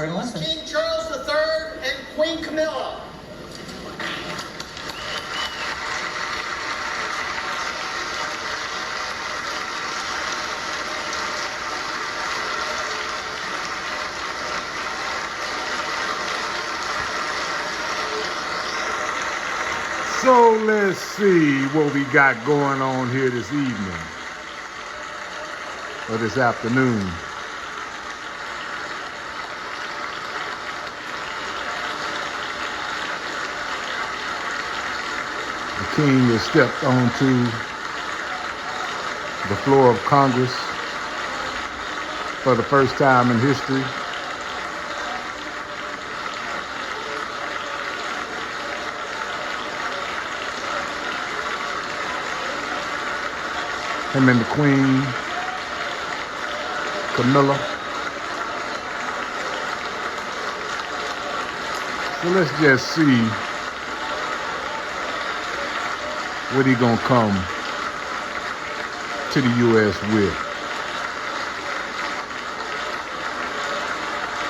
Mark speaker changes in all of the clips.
Speaker 1: important lesson.
Speaker 2: King Charles III and Queen Camilla.
Speaker 3: So let's see what we got going on here this evening, or this afternoon. The king has stepped onto the floor of Congress for the first time in history. Him and the Queen, Camilla. So let's just see what he gonna come to the U.S. with.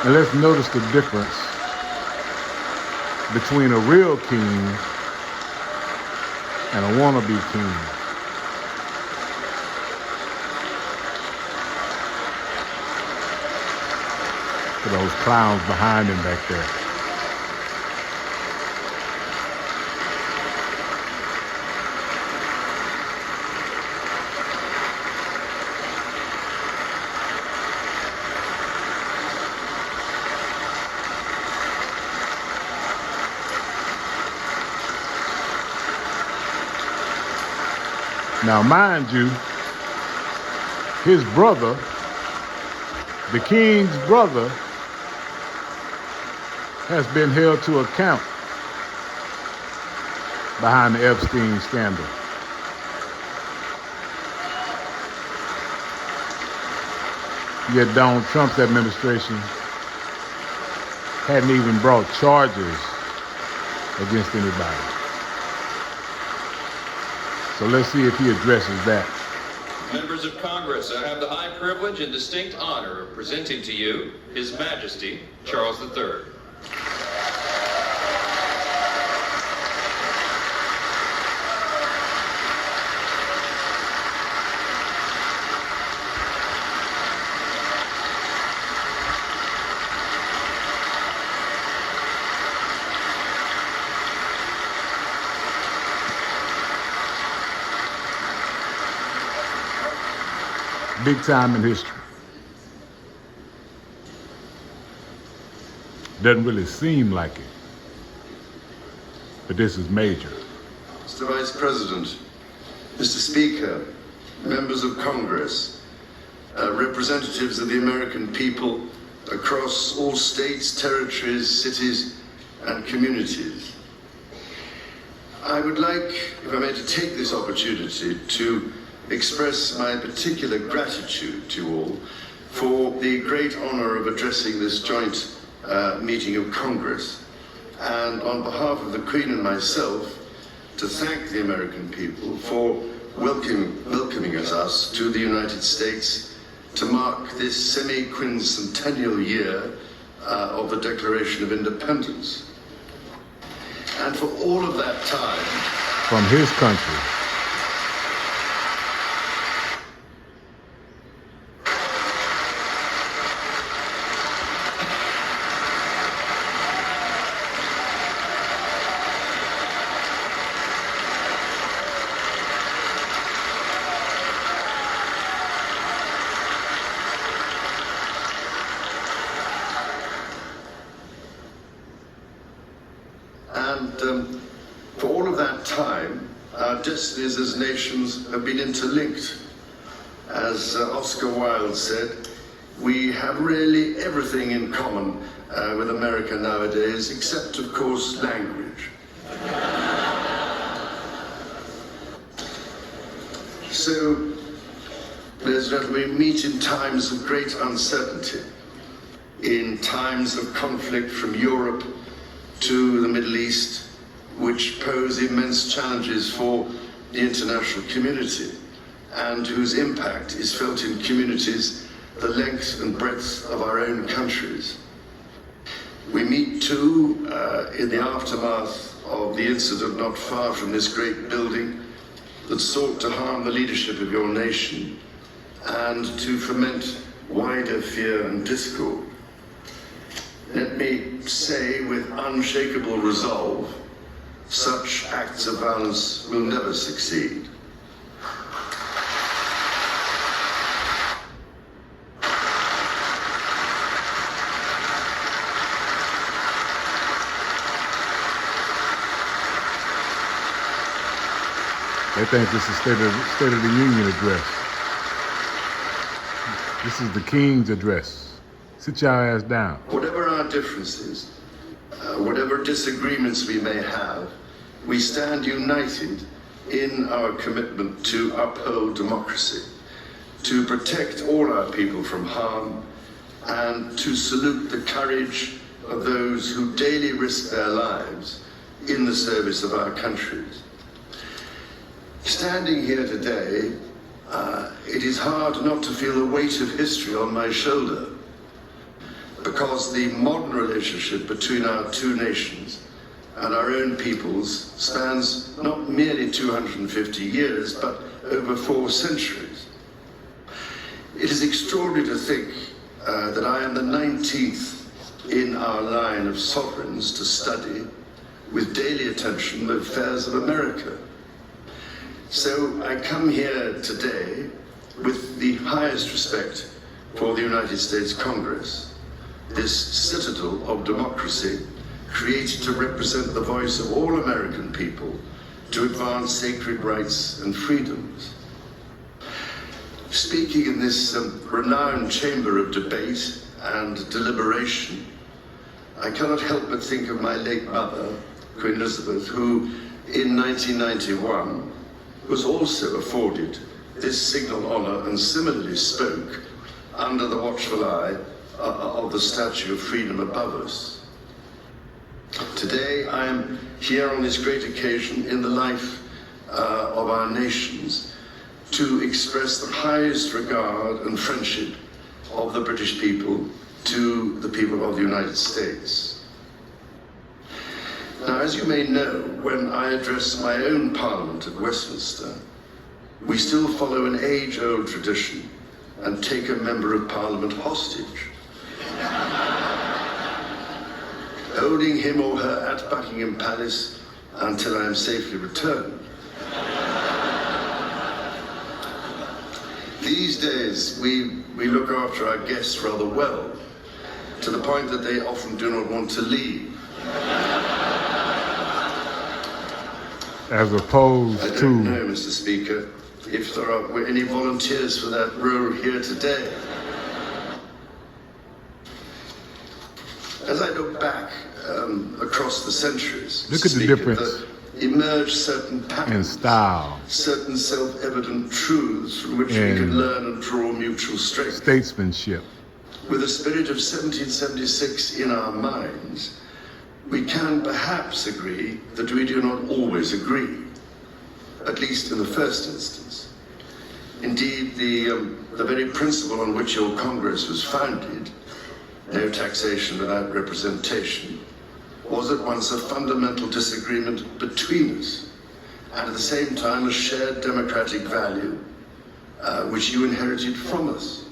Speaker 3: And let's notice the difference between a real king and a wannabe king. For those clowns behind him back there. Now, mind you, his brother, the king's brother, has been held to account behind the Epstein scandal. Yet Donald Trump's administration hadn't even brought charges against anybody. So let's see if he addresses that.
Speaker 4: Members of Congress, I have the high privilege and distinct honor of presenting to you His Majesty Charles III.
Speaker 3: Big time in history. Doesn't really seem like it, but this is major.
Speaker 5: Mr. Vice President, Mr. Speaker, members of Congress, representatives of the American people across all states, territories, cities, and communities. I would like, if I may, to take this opportunity to express my particular gratitude to you all for the great honor of addressing this joint meeting of Congress, and on behalf of the Queen and myself, to thank the American people for welcoming us to the United States to mark this semi-quincentennial year of the Declaration of Independence. And for all of that time,
Speaker 3: from his country,
Speaker 5: for all of that time, our destinies as nations have been interlinked. As Oscar Wilde said, we have really everything in common with America nowadays, except, of course, language. So, ladies and gentlemen, we meet in times of great uncertainty, in times of conflict from Europe to the Middle East, which pose immense challenges for the international community and whose impact is felt in communities the length and breadth of our own countries. too, in the aftermath of the incident not far from this great building that sought to harm the leadership of your nation and to foment wider fear and discord. Let me say with unshakable resolve, such acts of violence will never succeed.
Speaker 3: They think this is State of the Union address. This is the King's address. Sit your ass down.
Speaker 5: Whatever our differences, whatever disagreements we may have, we stand united in our commitment to uphold democracy, to protect all our people from harm, and to salute the courage of those who daily risk their lives in the service of our countries. Standing here today, it is hard not to feel the weight of history on my shoulder, because the modern relationship between our two nations and our own peoples spans not merely 250 years, but over 4 centuries. It is extraordinary to think that I am the 19th in our line of sovereigns to study with daily attention the affairs of America. So I come here today with the highest respect for the United States Congress, this citadel of democracy created to represent the voice of all American people to advance sacred rights and freedoms. Speaking in this renowned chamber of debate and deliberation, I cannot help but think of my late mother, Queen Elizabeth, who in 1991 was also afforded this signal honor and similarly spoke under the watchful eye of the Statue of Freedom above us. Today I am here on this great occasion in the life of our nations to express the highest regard and friendship of the British people to the people of the United States. Now, as you may know, when I address my own Parliament at Westminster, we still follow an age-old tradition and take a Member of Parliament hostage, holding him or her at Buckingham Palace until I am safely returned. These days, we look after our guests rather well, to the point that they often do not want to leave.
Speaker 3: As opposed
Speaker 5: I
Speaker 3: to...
Speaker 5: don't know, Mr. Speaker, if there were any volunteers for that role here today. As I look back across the centuries,
Speaker 3: Look at the
Speaker 5: Speaker,
Speaker 3: difference
Speaker 5: emerge certain patterns,
Speaker 3: in style,
Speaker 5: certain self-evident truths from which we
Speaker 3: in
Speaker 5: can learn and draw mutual strength.
Speaker 3: statesmanship.
Speaker 5: With the spirit of 1776 in our minds, we can perhaps agree that we do not always agree, at least in the first instance. Indeed, the very principle on which your Congress was founded, no taxation without representation, was at once a fundamental disagreement between us, and at the same time a shared democratic value which you inherited from us.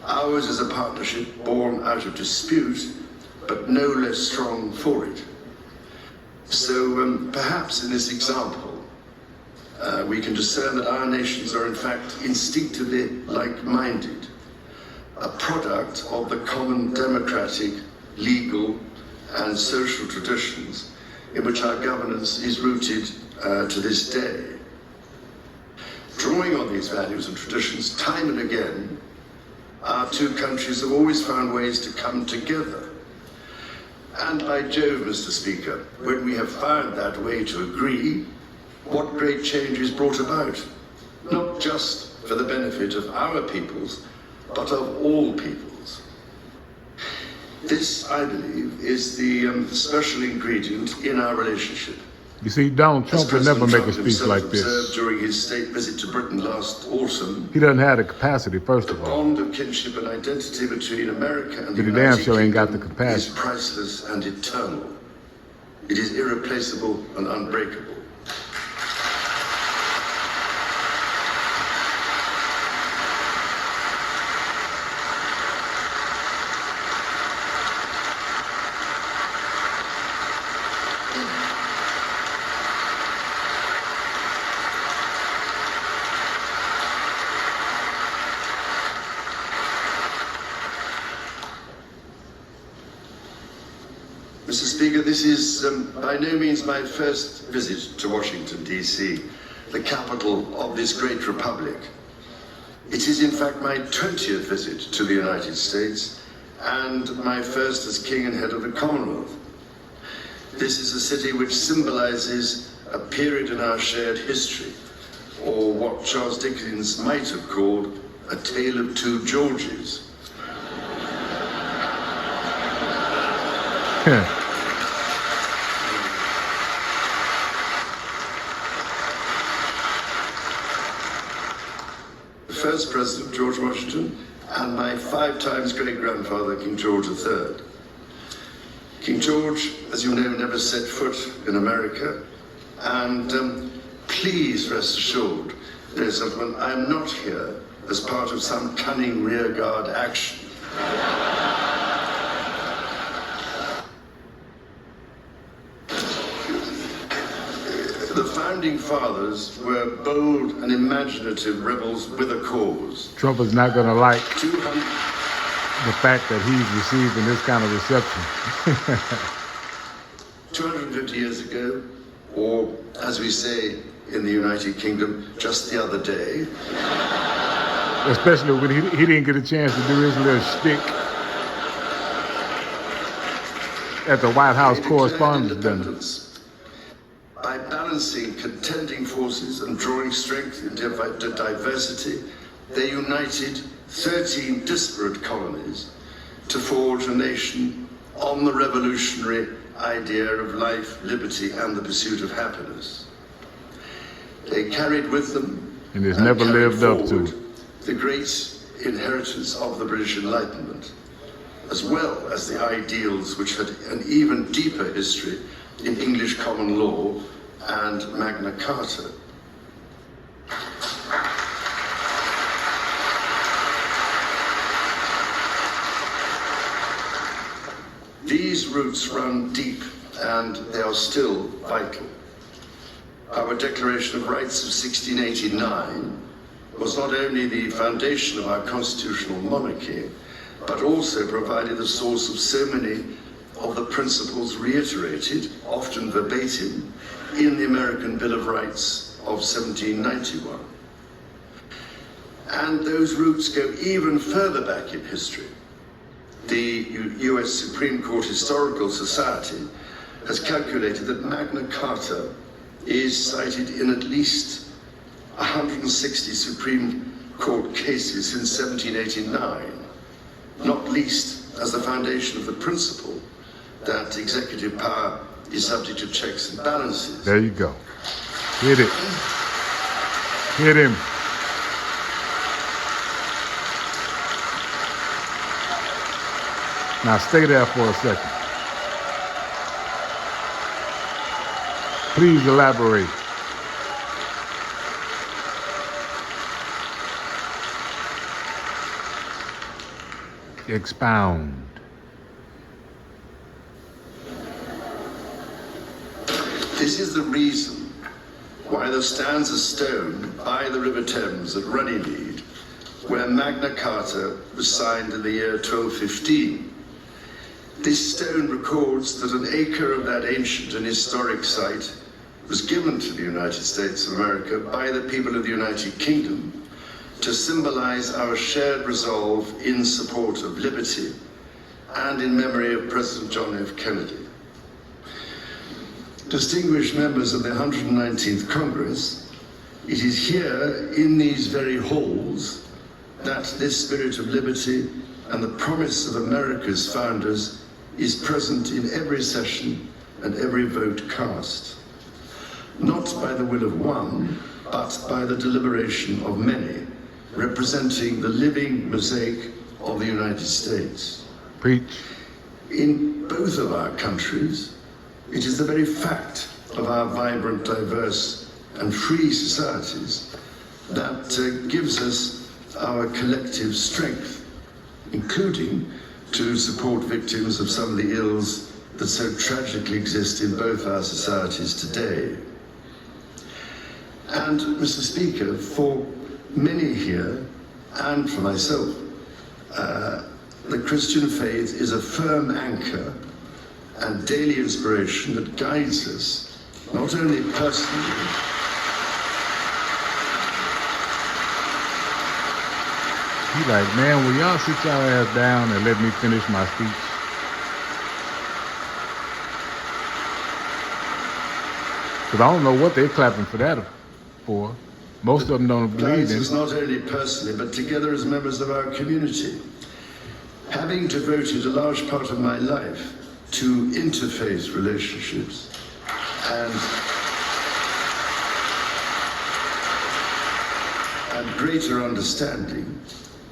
Speaker 5: Ours is a partnership born out of dispute, but no less strong for it. So perhaps in this example, we can discern that our nations are in fact instinctively like-minded, a product of the common democratic, legal, and social traditions in which our governance is rooted to this day. Drawing on these values and traditions, time and again, our two countries have always found ways to come together. And by Jove, Mr. Speaker, when we have found that way to agree, what great change is brought about, not just for the benefit of our peoples, but of all peoples. This, I believe, is the special ingredient in our relationship,
Speaker 3: You see, Donald
Speaker 5: As
Speaker 3: Trump would never
Speaker 5: President
Speaker 3: make a
Speaker 5: Trump
Speaker 3: speech
Speaker 5: himself
Speaker 3: like
Speaker 5: observed
Speaker 3: this.
Speaker 5: during his state visit to Britain last autumn,
Speaker 3: He doesn't have the capacity, first
Speaker 5: the
Speaker 3: of all.
Speaker 5: bond of kinship and identity between America and the
Speaker 3: But he damn
Speaker 5: United
Speaker 3: sure ain't got the
Speaker 5: Kingdom
Speaker 3: capacity.
Speaker 5: is priceless and eternal. It is irreplaceable and unbreakable. Mr. Speaker, this is by no means my first visit to Washington, D.C., the capital of this great republic. It is in fact my 20th visit to the United States and my first as King and head of the Commonwealth. This is a city which symbolizes a period in our shared history, or what Charles Dickens might have called a tale of two Georges. The first president, George Washington, and my 5 times great-grandfather, King George III. King George, as you know, never set foot in America, and please rest assured, ladies and gentlemen, I am not here as part of some cunning rearguard action. The founding fathers were bold and imaginative rebels with a cause.
Speaker 3: Trump is not going to like
Speaker 5: 200
Speaker 3: the fact that he's receiving this kind of reception.
Speaker 5: 250 years ago, or as we say in the United Kingdom, just the other day,
Speaker 3: Especially when he didn't get a chance to do his little shtick at the White House
Speaker 5: they declared
Speaker 3: Correspondents' Dinner.
Speaker 5: independence by balancing contending forces and drawing strength into diversity. They united 13 disparate colonies to forge a nation on the revolutionary idea of life, liberty, and the pursuit of happiness. They carried with them
Speaker 3: And it's never
Speaker 5: carried
Speaker 3: lived up to.
Speaker 5: forward the great inheritance of the British Enlightenment, as well as the ideals which had an even deeper history in English common law and Magna Carta. These roots run deep, and they are still vital. Our Declaration of Rights of 1689 was not only the foundation of our constitutional monarchy, but also provided the source of so many of the principles reiterated, often verbatim, in the American Bill of Rights of 1791. And those roots go even further back in history. The US Supreme Court Historical Society has calculated that Magna Carta is cited in at least 160 Supreme Court cases since 1789, not least as the foundation of the principle that executive power is subject to checks and balances.
Speaker 3: There you go. Hit it. Hit him. Now stay there for a second. Please elaborate. Expound.
Speaker 5: This is the reason why there stands a stone by the River Thames at Runnymede, where Magna Carta was signed in the year 1215. This stone records that an acre of that ancient and historic site was given to the United States of America by the people of the United Kingdom to symbolize our shared resolve in support of liberty and in memory of President John F. Kennedy. Distinguished members of the 119th Congress, it is here in these very halls that this spirit of liberty and the promise of America's founders is present in every session and every vote cast. not by the will of one, but by the deliberation of many, representing the living mosaic of the United States.
Speaker 3: Preach.
Speaker 5: In both of our countries, it is the very fact of our vibrant, diverse, and free societies that gives us our collective strength, including to support victims of some of the ills that so tragically exist in both our societies today. And, Mr. Speaker, for many here, and for myself, the Christian faith is a firm anchor and daily inspiration that guides us, not only personally,
Speaker 3: He like, man, will y'all sit y'all ass down and let me finish my speech? Because I don't know what they're clapping for that for. Most of them don't believe
Speaker 5: guides
Speaker 3: in
Speaker 5: us
Speaker 3: it.
Speaker 5: not only personally, but together as members of our community. Having devoted a large part of my life to interfaith relationships and greater understanding,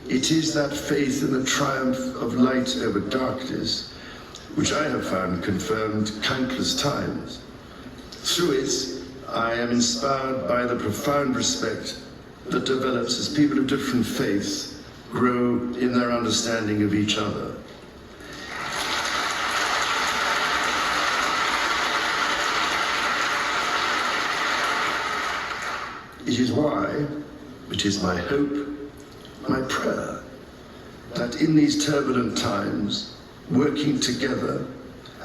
Speaker 5: it is that faith in the triumph of light over darkness which I have found confirmed countless times. Through it, I am inspired by the profound respect that develops as people of different faiths grow in their understanding of each other. It is why, it is my hope, my prayer, that in these turbulent times, working together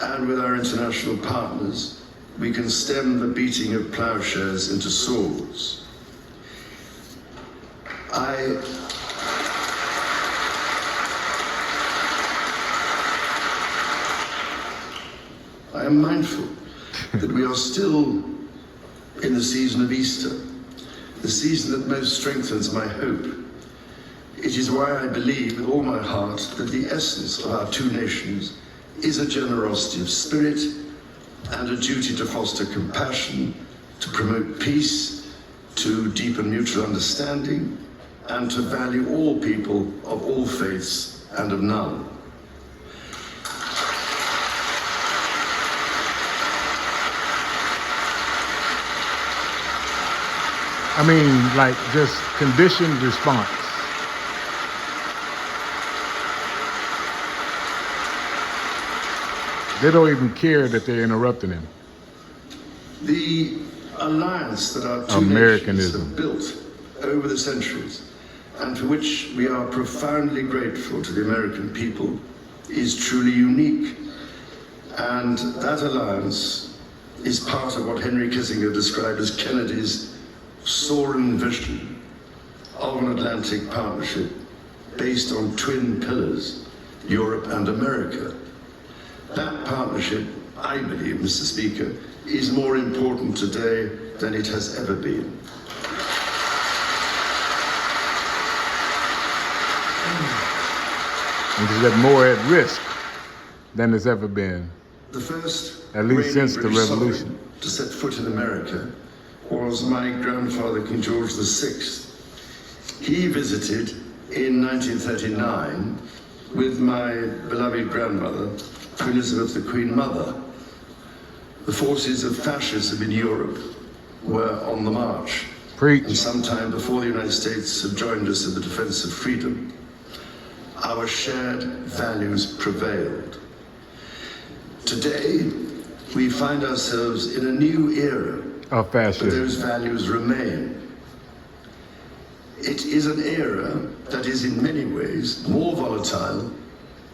Speaker 5: and with our international partners, we can stem the beating of plowshares into swords. I am mindful that we are still in the season of Easter, the season that most strengthens my hope. It is why I believe with all my heart that the essence of our two nations is a generosity of spirit and a duty to foster compassion, to promote peace, to deepen mutual understanding, and to value all people of all faiths and of none.
Speaker 3: I mean, like, just conditioned response. They don't even care that they're interrupting him.
Speaker 5: The alliance that our two nations have built over the centuries, and for which we are profoundly grateful to the American people, is truly unique. And that alliance is part of what Henry Kissinger described as Kennedy's soaring vision of an Atlantic partnership based on twin pillars, Europe and America. That partnership, I believe, Mr. Speaker, is more important today than it has ever been.
Speaker 3: And is that more at risk than it's ever been,
Speaker 5: The first
Speaker 3: at least since the
Speaker 5: British
Speaker 3: revolution.
Speaker 5: sovereign to set foot in America was my grandfather, King George VI. He visited in 1939 with my beloved grandmother, Queen Elizabeth, the Queen Mother. The forces of fascism in Europe were on the march.
Speaker 3: Preach.
Speaker 5: And sometime before the United States had joined us in the defense of freedom, our shared values prevailed. Today, we find ourselves in a new era,
Speaker 3: Of
Speaker 5: but
Speaker 3: fascism.
Speaker 5: those values remain. It is an era that is in many ways more volatile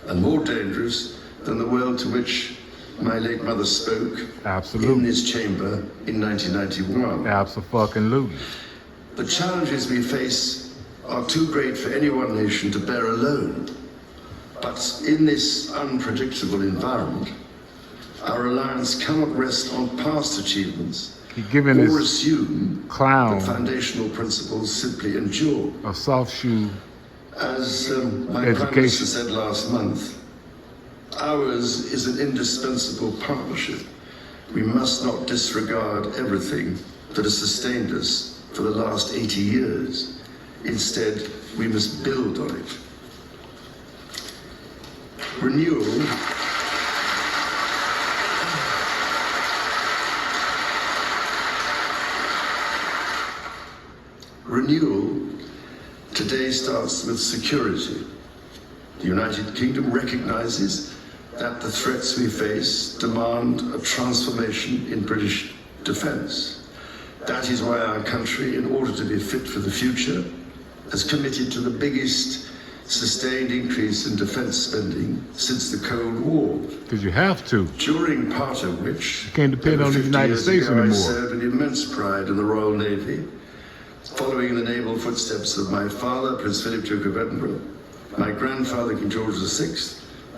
Speaker 5: and more dangerous than the world to which my late mother spoke in
Speaker 3: Absolutely.
Speaker 5: this chamber in 1991.
Speaker 3: Abso-fucking-lutely.
Speaker 5: The challenges we face are too great for any one nation to bear alone. But in this unpredictable environment, our alliance cannot rest on past achievements
Speaker 3: He giving
Speaker 5: or
Speaker 3: his
Speaker 5: assume
Speaker 3: clown
Speaker 5: that foundational principles simply endure.
Speaker 3: a soft shoe.
Speaker 5: As my
Speaker 3: Education.
Speaker 5: Prime Minister said last month, ours is an indispensable partnership We must not disregard everything that has sustained us for the last 80 years. Instead, we must build on it. Renewal today starts with security. The United Kingdom recognizes that the threats we face demand a transformation in British defence. That is why our country, in order to be fit for the future, has committed to the biggest sustained increase in defence spending since the Cold War.
Speaker 3: Because you have to.
Speaker 5: During part of which,
Speaker 3: You can't depend on the United States
Speaker 5: I
Speaker 3: anymore.
Speaker 5: served with immense pride in the Royal Navy, following in the naval footsteps of my father, Prince Philip, Duke of Edinburgh, my grandfather, King George VI,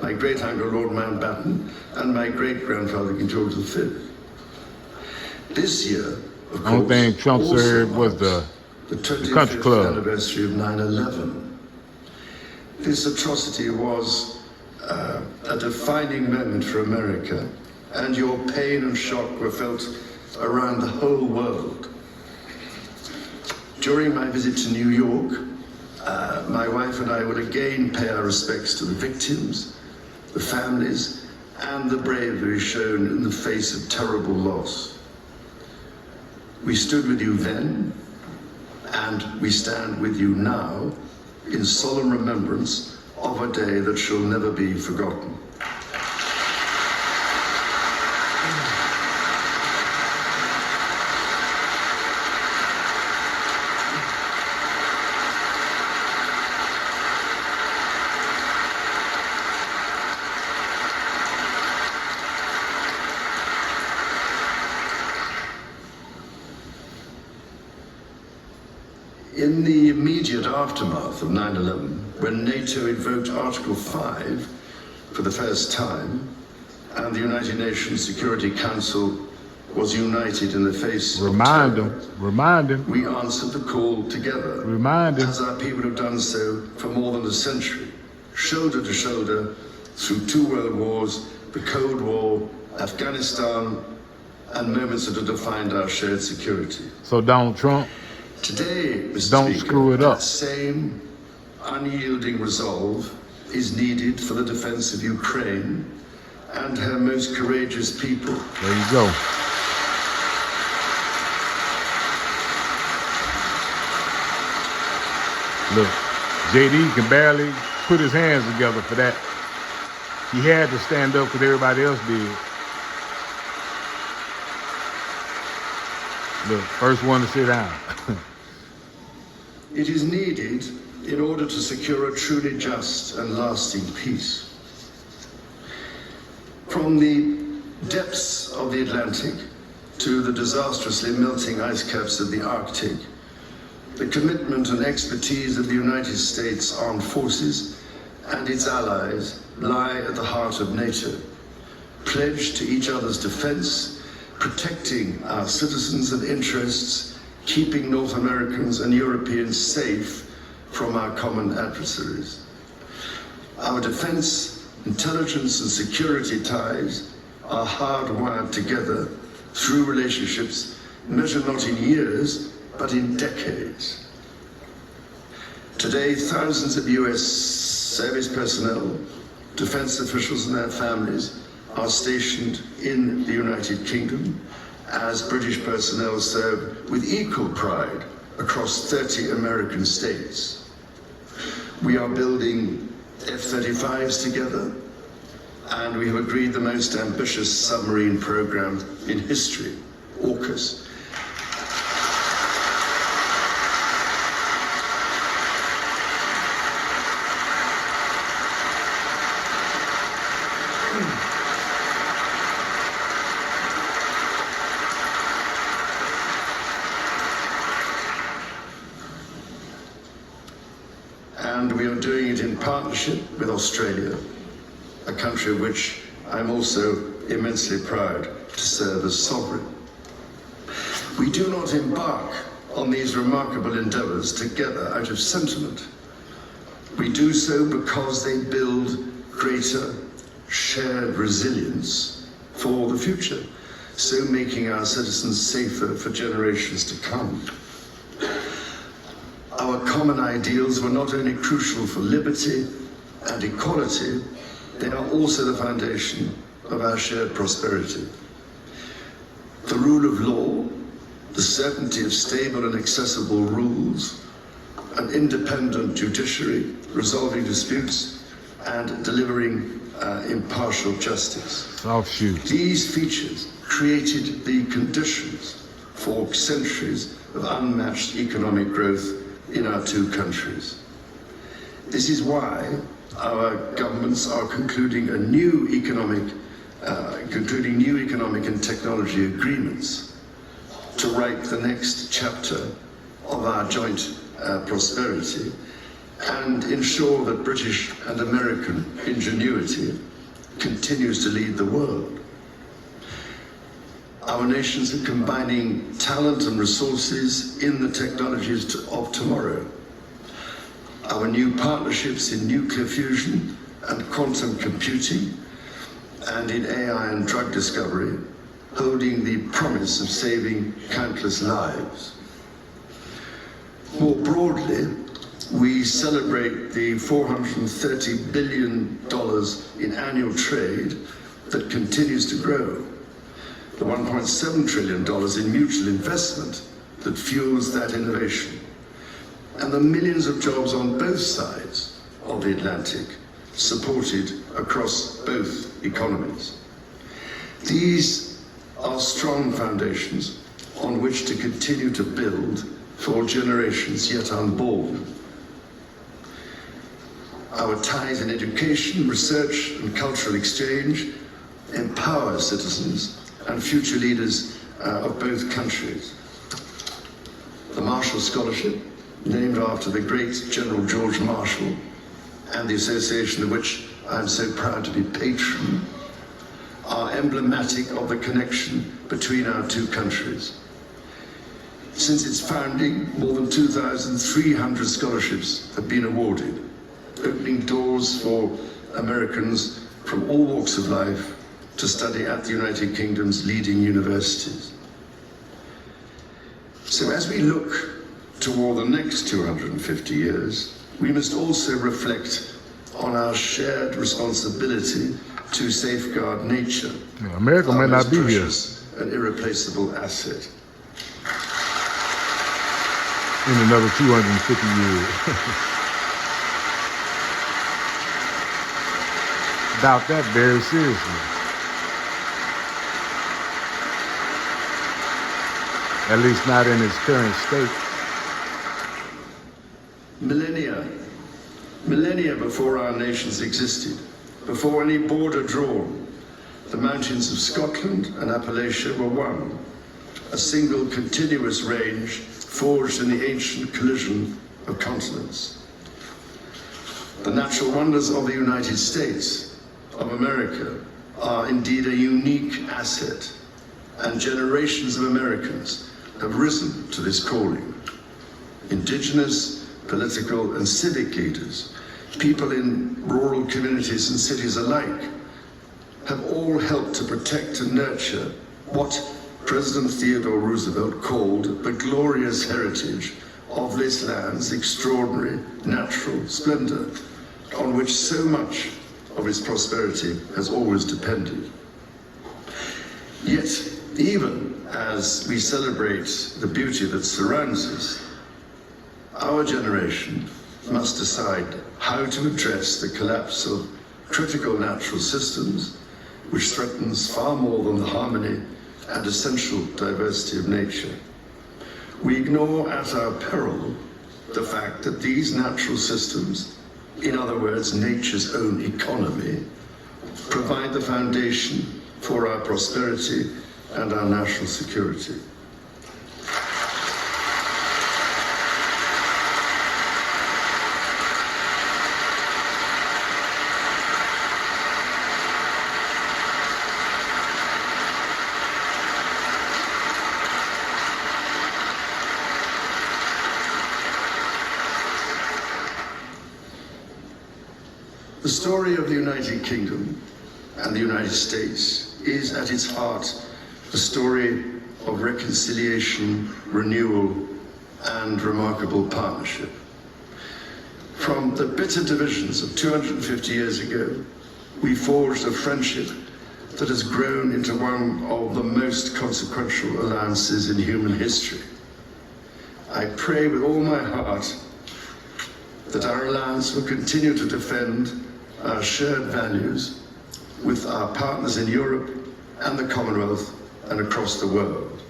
Speaker 5: my great-uncle, Lord Mountbatten, and my great-grandfather, King George V. This year, of
Speaker 3: Only
Speaker 5: course,
Speaker 3: thing Trump
Speaker 5: also
Speaker 3: served was
Speaker 5: marks
Speaker 3: the
Speaker 5: 25th
Speaker 3: country club.
Speaker 5: anniversary of 9/11. This atrocity was a defining moment for America, and your pain and shock were felt around the whole world. During my visit to New York, my wife and I would again pay our respects to the victims, the families, and the bravery shown in the face of terrible loss. We stood with you then, and we stand with you now in solemn remembrance of a day that shall never be forgotten. In the immediate aftermath of 9/11, when NATO invoked Article 5 for the first time, and the United Nations Security Council was united in the face
Speaker 3: Remind
Speaker 5: of
Speaker 3: them. Remind them.
Speaker 5: we answered the call together,
Speaker 3: Remind them.
Speaker 5: as our people have done so for more than a century, shoulder to shoulder through 2 world wars, the Cold War, Afghanistan, and moments that have defined our shared security.
Speaker 3: So Donald Trump,
Speaker 5: Today, Mr.
Speaker 3: Don't
Speaker 5: Speaker,
Speaker 3: screw it up.
Speaker 5: that same unyielding resolve is needed for the defense of Ukraine and her most courageous people.
Speaker 3: there you go. Look, JD can barely put his hands together for that. He had to stand up because everybody else did. Look, first one to sit down.
Speaker 5: It is needed in order to secure a truly just and lasting peace. From the depths of the Atlantic to the disastrously melting ice caps of the Arctic, the commitment and expertise of the United States Armed Forces and its allies lie at the heart of NATO, pledged to each other's defense, protecting our citizens and interests, keeping North Americans and Europeans safe from our common adversaries. Our defense, intelligence, and security ties are hardwired together through relationships measured not in years, but in decades. Today, thousands of US service personnel, defense officials and their families are stationed in the United Kingdom, as British personnel serve with equal pride across 30 American states. We are building F-35s together, and we have agreed the most ambitious submarine program in history, AUKUS. And we are doing it in partnership with Australia, a country of which I'm also immensely proud to serve as sovereign. We do not embark on these remarkable endeavours together out of sentiment. We do so because they build greater shared resilience for the future. so making our citizens safer for generations to come. Our common ideals were not only crucial for liberty and equality, they are also the foundation of our shared prosperity. The rule of law, the certainty of stable and accessible rules, an independent judiciary resolving disputes and delivering impartial justice.
Speaker 3: Offshoot.
Speaker 5: These features created the conditions for centuries of unmatched economic growth in our two countries. This is why our governments are concluding new economic and technology agreements to write the next chapter of our joint prosperity and ensure that British and American ingenuity continues to lead the world. Our nations are combining talent and resources in the technologies of tomorrow. Our new partnerships in nuclear fusion and quantum computing and in AI and drug discovery, holding the promise of saving countless lives. More broadly, we celebrate the $430 billion in annual trade that continues to grow, the $1.7 trillion in mutual investment that fuels that innovation, and the millions of jobs on both sides of the Atlantic supported across both economies. These are strong foundations on which to continue to build for generations yet unborn. Our ties in education, research, and cultural exchange empower citizens and future leaders of both countries. The Marshall Scholarship, named after the great General George Marshall, and the association of which I'm so proud to be patron, are emblematic of the connection between our two countries. Since its founding, more than 2,300 scholarships have been awarded, opening doors for Americans from all walks of life to study at the United Kingdom's leading universities. So as we look toward the next 250 years, we must also reflect on our shared responsibility to safeguard nature.
Speaker 3: Yeah, America might not be here.
Speaker 5: An irreplaceable asset.
Speaker 3: In another 250 years. Doubt that very seriously. At least not in its current state.
Speaker 5: Millennia before our nations existed, before any border drawn, the mountains of Scotland and Appalachia were one, a single continuous range forged in the ancient collision of continents. The natural wonders of the United States of America are indeed a unique asset, and generations of Americans have risen to this calling. Indigenous, political and civic leaders, people in rural communities and cities alike, have all helped to protect and nurture what President Theodore Roosevelt called the glorious heritage of this land's extraordinary natural splendor, on which so much of its prosperity has always depended. Yet, even as we celebrate the beauty that surrounds us, our generation must decide how to address the collapse of critical natural systems, which threatens far more than the harmony and essential diversity of nature. We ignore at our peril the fact that these natural systems, in other words, nature's own economy, provide the foundation for our prosperity and our national security. The story of the United Kingdom and the United States is at its heart a story of reconciliation, renewal, and remarkable partnership. From the bitter divisions of 250 years ago, we forged a friendship that has grown into one of the most consequential alliances in human history. I pray with all my heart that our alliance will continue to defend our shared values with our partners in Europe and the Commonwealth and across the world.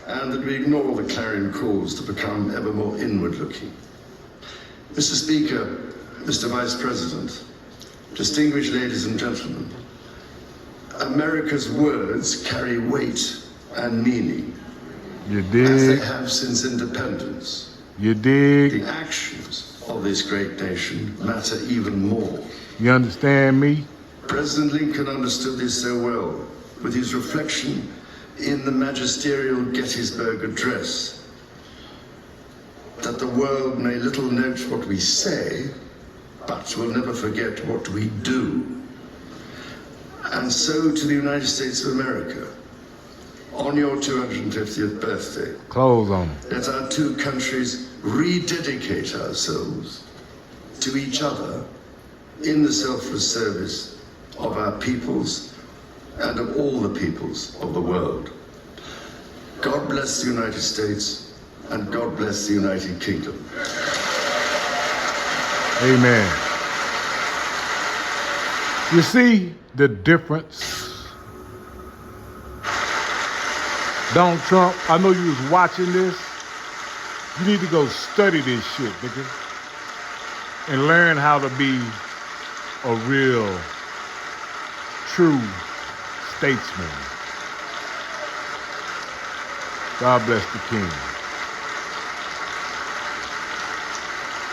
Speaker 5: And that we ignore the clarion calls to become ever more inward-looking. Mr. Speaker, Mr. Vice President, distinguished ladies and gentlemen, America's words carry weight and meaning.
Speaker 3: You
Speaker 5: As they
Speaker 3: dig?
Speaker 5: have since independence.
Speaker 3: You dig?
Speaker 5: The actions of this great nation matter even more.
Speaker 3: You understand me?
Speaker 5: President Lincoln understood this so well with his reflection in the magisterial Gettysburg Address, that the world may little note what we say, but will never forget what we do. And so to the United States of America, on your 250th birthday,
Speaker 3: Clothes on.
Speaker 5: let our two countries rededicate ourselves to each other in the selfless service of our peoples and of all the peoples of the world. God bless the United States and God bless the United Kingdom.
Speaker 3: Amen. You see the difference? Donald Trump, I know you was watching this. You need to go study this shit, nigga. And learn how to be a real, true statesman. God bless the king.